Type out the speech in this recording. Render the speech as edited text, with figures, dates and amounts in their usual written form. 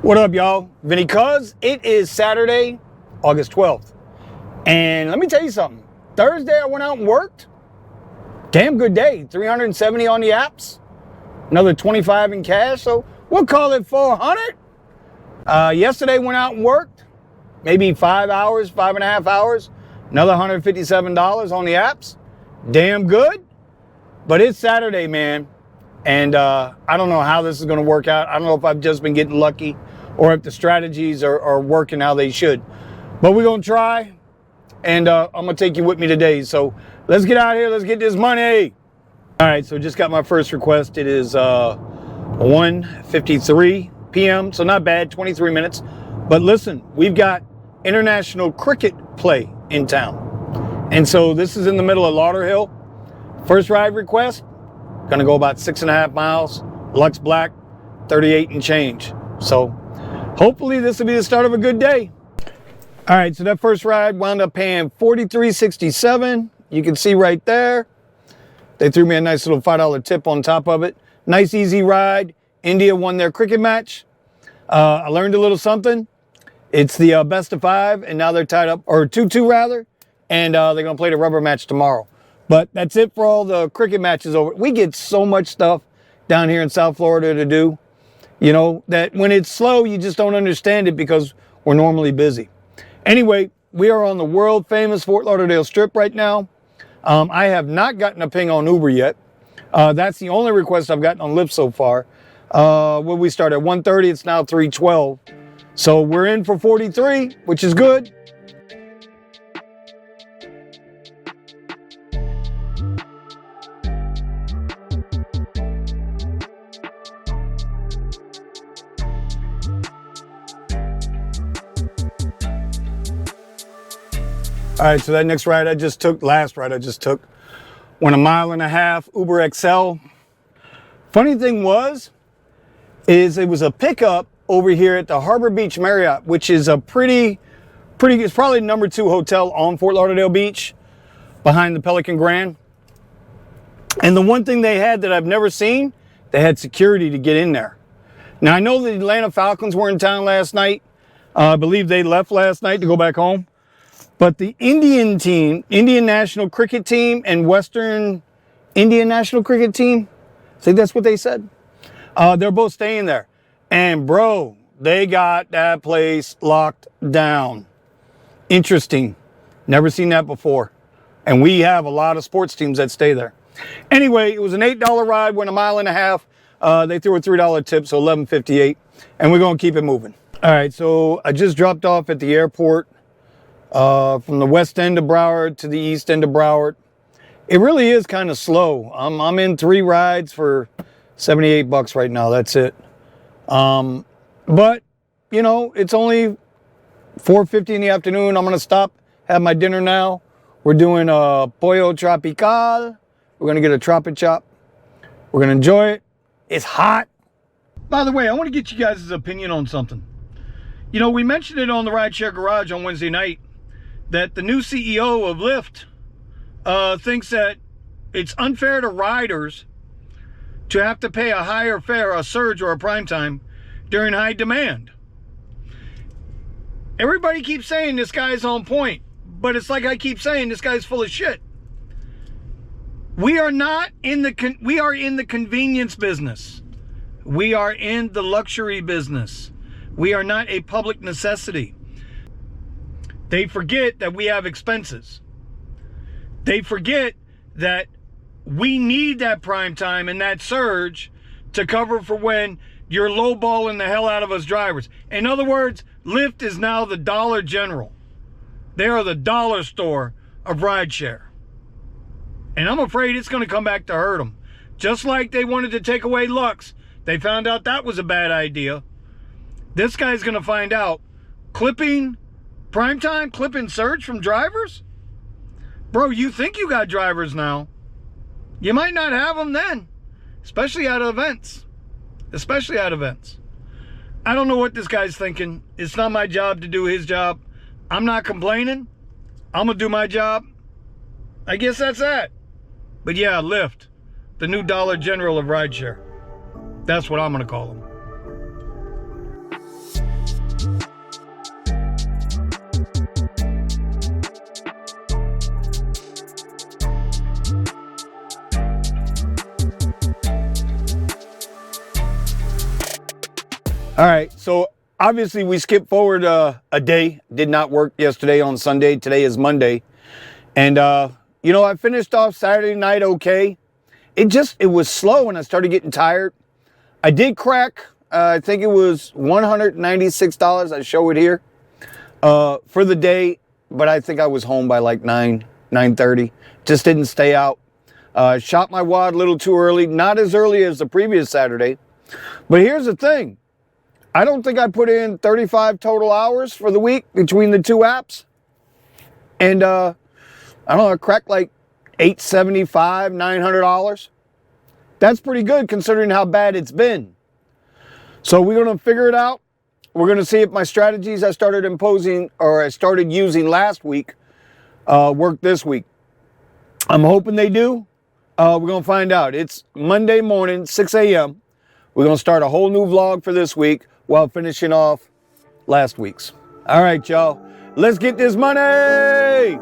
What up, y'all? Vinny Cuz. It is Saturday, August 12th. And let me tell you something. Thursday, I went out and worked. Damn good day. 370 on the apps. Another 25 in cash. So we'll call it 400. Yesterday, went out and worked. Maybe 5 hours, 5.5 hours. Another $157 on the apps. Damn good. But it's Saturday, man. And I don't know how this is going to work out. I don't know if I've just been getting lucky or if the strategies are working how they should. But we're going to try, and I'm going to take you with me today. So let's get out here. Let's get this money. All right, so just got my first request. It is 1:53 p.m., so not bad, 23 minutes. But listen, we've got international cricket play in town. And so this is in the middle of Lauderdale. First ride request. Gonna go about 6.5 miles. Lux Black, 38 and change. So hopefully this will be the start of a good day. All right, so that first ride wound up paying $43.67. You can see right there. They threw me a nice little $5 tip on top of it. Nice, easy ride. India won their cricket match. I learned a little something. It's the best of 5, and now they're tied up, or 2-2 rather, and they're gonna play the rubber match tomorrow. But that's it for all the cricket matches over. We get so much stuff down here in South Florida to do, you know, that when it's slow, you just don't understand it because we're normally busy. Anyway, we are on the world famous Fort Lauderdale Strip right now. I have not gotten a ping on Uber yet. That's the only request I've gotten on Lyft so far. When we start at 1:30, it's now 3:12. So we're in for 43, which is good. All right, so that next ride I just took, last ride I just took, went 1.5 miles, Uber XL. Funny thing is it was a pickup over here at the Harbor Beach Marriott, which is a pretty, it's probably #2 hotel on Fort Lauderdale Beach, behind the Pelican Grand. And the one thing they had that I've never seen, they had security to get in there. Now I know the Atlanta Falcons were in town last night. I believe they left last night to go back home. But the Indian team, Indian National Cricket Team and Western Indian National Cricket Team, I think that's what they said. They're both staying there. And bro, they got that place locked down. Interesting. Never seen that before. And we have a lot of sports teams that stay there. Anyway, it was an $8 ride, went 1.5 miles. They threw a $3 tip, so $11.58. And we're going to keep it moving. All right, so I just dropped off at the airport. From the west end of Broward to the east end of Broward. It really is kind of slow. I'm in 3 rides for $78 right now. That's it. But, you know, it's only 4:50 in the afternoon. I'm going to stop, have my dinner now. We're doing a pollo tropical. We're going to get a tropic chop. We're going to enjoy it. It's hot. By the way, I want to get you guys' opinion on something. You know, we mentioned it on the Rideshare Garage on Wednesday night, that the new CEO of Lyft thinks that it's unfair to riders to have to pay a higher fare, a surge or a prime time during high demand. Everybody keeps saying this guy's on point, but it's like I keep saying, this guy's full of shit. We are not in the we are in the convenience business. We are in the luxury business. We are not a public necessity. They forget that we have expenses. They forget that we need that prime time and that surge to cover for when you're lowballing the hell out of us drivers. In other words, Lyft is now the Dollar General. They are the dollar store of rideshare. And I'm afraid it's going to come back to hurt them. Just like they wanted to take away Lux. They found out that was a bad idea. This guy's going to find out clipping primetime, clipping surge from drivers? Bro, you think you got drivers now. You might not have them then. Especially at events. Especially at events. I don't know what this guy's thinking. It's not my job to do his job. I'm not complaining. I'm going to do my job. I guess that's that. But yeah, Lyft. The new Dollar General of rideshare. That's what I'm going to call them. All right, so obviously we skipped forward a day. Did not work yesterday on Sunday. Today is Monday. And, you know, I finished off Saturday night okay. It was slow and I started getting tired. I did crack, I think it was $196. I show it here for the day, but I think I was home by like 9:30. Just didn't stay out. Shot my wad a little too early, not as early as the previous Saturday. But here's the thing. I don't think I put in 35 total hours for the week between the two apps. And I don't know, I cracked like $875, $900. That's pretty good considering how bad it's been. So we're going to figure it out. We're going to see if my strategies I started using last week work this week. I'm hoping they do. We're going to find out. It's Monday morning, 6 a.m. We're going to start a whole new vlog for this week while finishing off last week's. All right, y'all. Let's get this money!